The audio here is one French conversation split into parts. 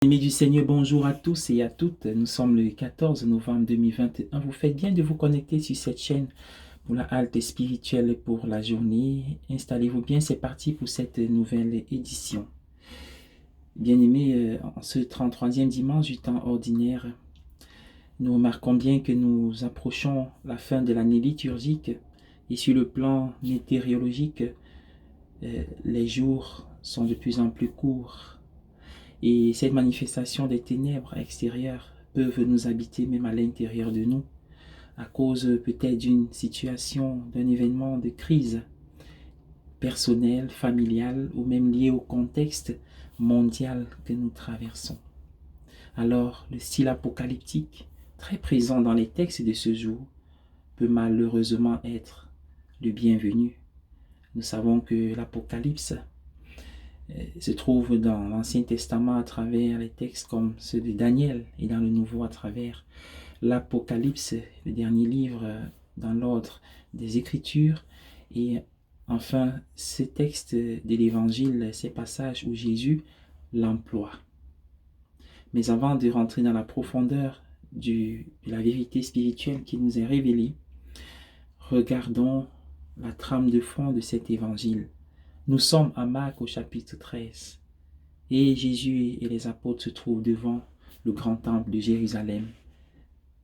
Amis du Seigneur, bonjour à tous et à toutes. Nous sommes le 14 novembre 2021. Vous faites bien de vous connecter sur cette chaîne pour la halte spirituelle pour la journée. Installez-vous bien, c'est parti pour cette nouvelle édition. Bien-aimés, en ce 33e dimanche du temps ordinaire, nous remarquons bien que nous approchons la fin de l'année liturgique et sur le plan météorologique, les jours sont de plus en plus courts. Et cette manifestation des ténèbres extérieures peuvent nous habiter même à l'intérieur de nous, à cause peut-être d'une situation, d'un événement de crise personnelle, familiale ou même lié au contexte mondial que nous traversons. Alors, le style apocalyptique, très présent dans les textes de ce jour, peut malheureusement être le bienvenu. Nous savons que l'Apocalypse se trouve dans l'Ancien Testament à travers les textes comme ceux de Daniel et dans le Nouveau à travers l'Apocalypse, le dernier livre dans l'ordre des Écritures. Et enfin, ces textes de l'Évangile, ces passages où Jésus l'emploie. Mais avant de rentrer dans la profondeur de la vérité spirituelle qui nous est révélée, regardons la trame de fond de cet Évangile. Nous sommes à Marc au chapitre 13 et Jésus et les apôtres se trouvent devant le grand temple de Jérusalem.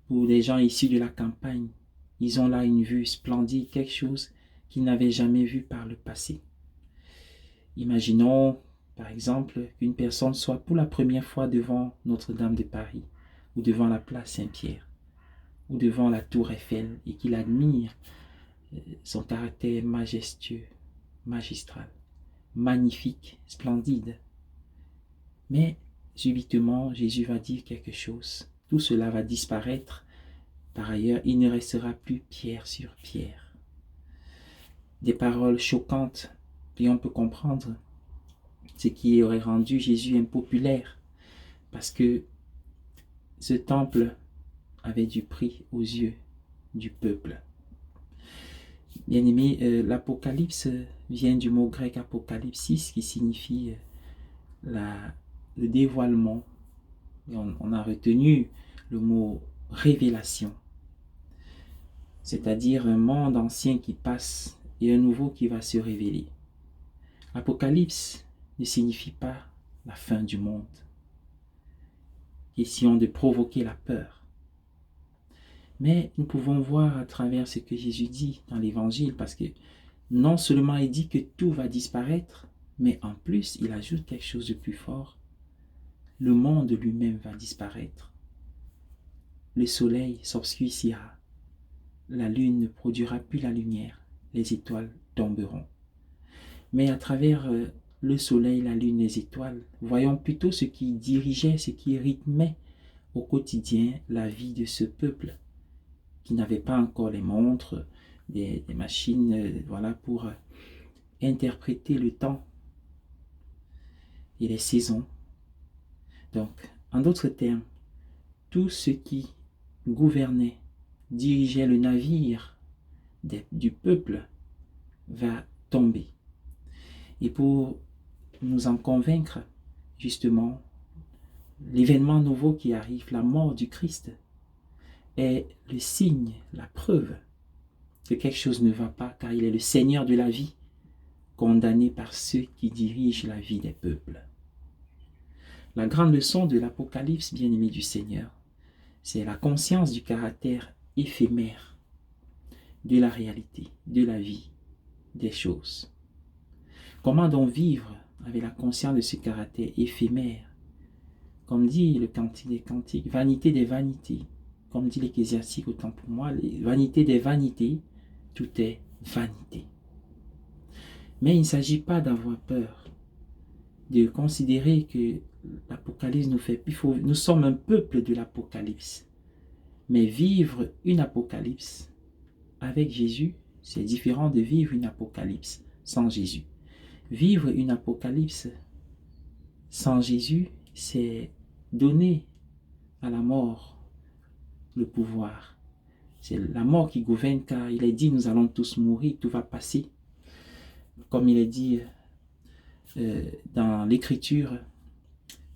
Pour les gens issus de la campagne, ils ont là une vue splendide, quelque chose qu'ils n'avaient jamais vu par le passé. Imaginons par exemple qu'une personne soit pour la première fois devant Notre-Dame de Paris ou devant la place Saint-Pierre ou devant la tour Eiffel et qu'il admire son caractère majestueux, magistral, magnifique, splendide. Mais subitement, Jésus va dire quelque chose. Tout cela va disparaître. Par ailleurs, il ne restera plus pierre sur pierre. Des paroles choquantes, et on peut comprendre ce qui aurait rendu Jésus impopulaire, parce que ce temple avait du prix aux yeux du peuple. Bien-aimé, l'Apocalypse vient du mot grec apokalypsis qui signifie le dévoilement. Et on a retenu le mot révélation, c'est-à-dire un monde ancien qui passe et un nouveau qui va se révéler. Apocalypse ne signifie pas la fin du monde. Question de provoquer la peur. Mais nous pouvons voir à travers ce que Jésus dit dans l'Évangile, parce que non seulement il dit que tout va disparaître, mais en plus il ajoute quelque chose de plus fort. Le monde lui-même va disparaître. Le soleil s'obscurcira. La lune ne produira plus la lumière. Les étoiles tomberont. Mais à travers le soleil, la lune, les étoiles, voyons plutôt ce qui dirigeait, ce qui rythmait au quotidien la vie de ce peuple qui n'avait pas encore les montres, des machines voilà, pour interpréter le temps et les saisons. Donc, en d'autres termes, tout ce qui gouvernait, dirigeait le navire du peuple va tomber. Et pour nous en convaincre, justement, l'événement nouveau qui arrive, la mort du Christ, est le signe, la preuve que quelque chose ne va pas, car il est le Seigneur de la vie, condamné par ceux qui dirigent la vie des peuples. La grande leçon de l'Apocalypse, bien-aimé du Seigneur, c'est la conscience du caractère éphémère de la réalité, de la vie, des choses. Comment donc vivre avec la conscience de ce caractère éphémère? Comme dit le Cantique des Cantiques, vanité des vanités. Comme dit l'Ecclésiastique, autant pour moi, les vanités des vanités, tout est vanité. Mais il ne s'agit pas d'avoir peur, de considérer que l'Apocalypse nous fait plus. Nous sommes un peuple de l'Apocalypse. Mais vivre une Apocalypse avec Jésus, c'est différent de vivre une Apocalypse sans Jésus. Vivre une Apocalypse sans Jésus, c'est donner à la mort le pouvoir. C'est la mort qui gouverne, car il est dit nous allons tous mourir, tout va passer. Comme il est dit dans l'Écriture,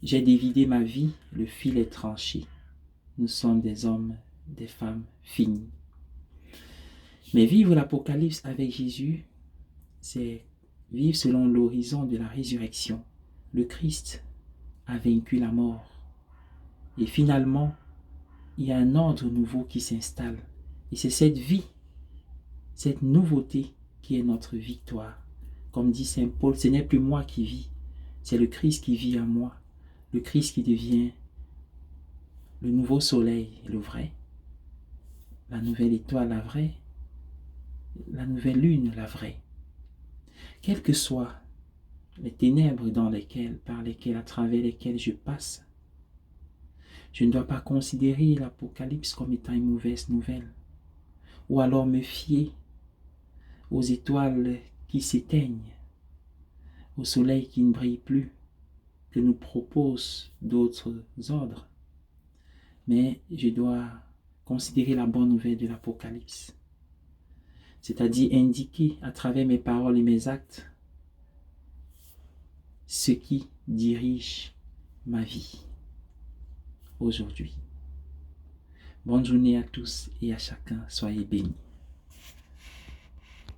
J'ai dévidé ma vie, le fil est tranché. Nous sommes des hommes, des femmes finis. Mais vivre l'Apocalypse avec Jésus, c'est vivre selon l'horizon de la résurrection. Le Christ a vaincu la mort. Et finalement, il y a un ordre nouveau qui s'installe. Et c'est cette vie, cette nouveauté qui est notre victoire. Comme dit Saint Paul, ce n'est plus moi qui vis, c'est le Christ qui vit en moi. Le Christ qui devient le nouveau soleil, le vrai. La nouvelle étoile, la vraie. La nouvelle lune, la vraie. Quelles que soient les ténèbres par lesquelles, à travers lesquelles je passe, je ne dois pas considérer l'Apocalypse comme étant une mauvaise nouvelle, ou alors me fier aux étoiles qui s'éteignent, au soleil qui ne brille plus, que nous proposent d'autres ordres. Mais je dois considérer la bonne nouvelle de l'Apocalypse, c'est-à-dire indiquer à travers mes paroles et mes actes ce qui dirige ma vie aujourd'hui. Bonne journée à tous et à chacun, soyez bénis.